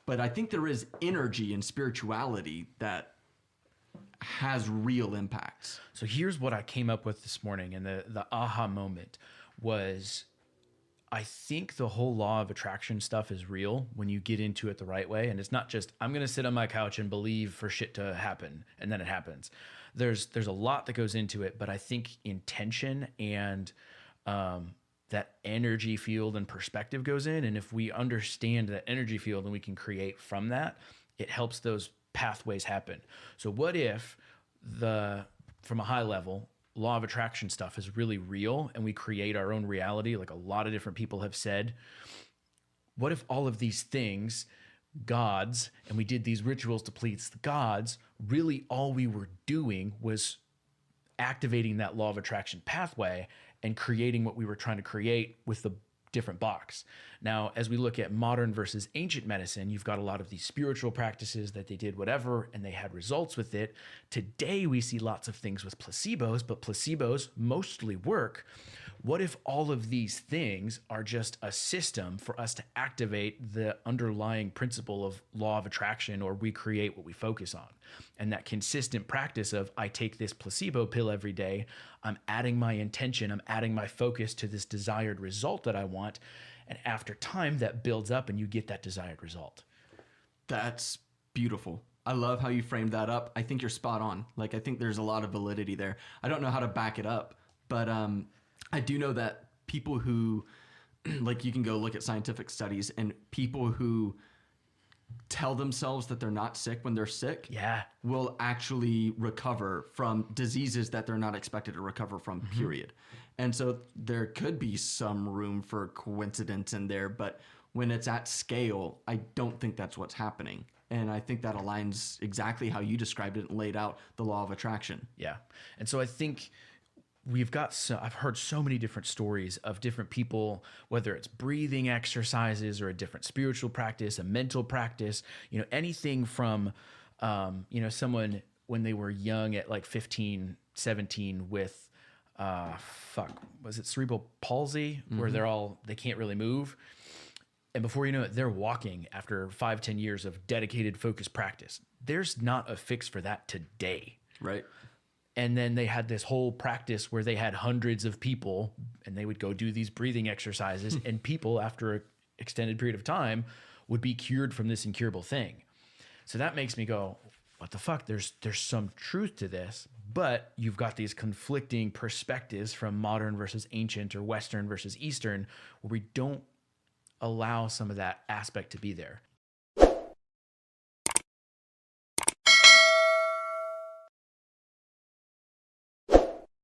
But I think there is energy in spirituality that has real impacts. So here's what I came up with this morning, and the aha moment was, I think the whole law of attraction stuff is real when you get into it the right way. And it's not just, I'm going to sit on my couch and believe for shit to happen, and then it happens. There's a lot that goes into it, but I think intention and that energy field and perspective goes in. And if we understand that energy field and we can create from that, it helps those pathways happen. So what if from a high level, law of attraction stuff is really real and we create our own reality, like a lot of different people have said? What if all of these things, gods, and we did these rituals to please the gods, really all we were doing was activating that law of attraction pathway and creating what we were trying to create with the different box. Now, as we look at modern versus ancient medicine, you've got a lot of these spiritual practices that they did whatever and they had results with it. Today, we see lots of things with placebos, but placebos mostly work. What if all of these things are just a system for us to activate the underlying principle of law of attraction, or we create what we focus on? And that consistent practice of, I take this placebo pill every day, I'm adding my intention, I'm adding my focus to this desired result that I want. And after time, that builds up and you get that desired result. That's beautiful. I love how you framed that up. I think you're spot on. Like, I think there's a lot of validity there. I don't know how to back it up, but I do know that people who, like, you can go look at scientific studies, and people who tell themselves that they're not sick when they're sick, will actually recover from diseases that they're not expected to recover from, period. And so there could be some room for coincidence in there, but when it's at scale, I don't think that's what's happening. And I think that aligns exactly how you described it and laid out the law of attraction. Yeah. And so I think I've heard so many different stories of different people, whether it's breathing exercises or a different spiritual practice, a mental practice, anything from, someone when they were young at like 15, 17 with, was it cerebral palsy, where they can't really move. And before you know it, they're walking after 5-10 years of dedicated, focused practice. There's not a fix for that today. Right. And then they had this whole practice where they had hundreds of people and they would go do these breathing exercises and people after an extended period of time would be cured from this incurable thing. So that makes me go, what the fuck? There's some truth to this, but you've got these conflicting perspectives from modern versus ancient or Western versus Eastern, where we don't allow some of that aspect to be there.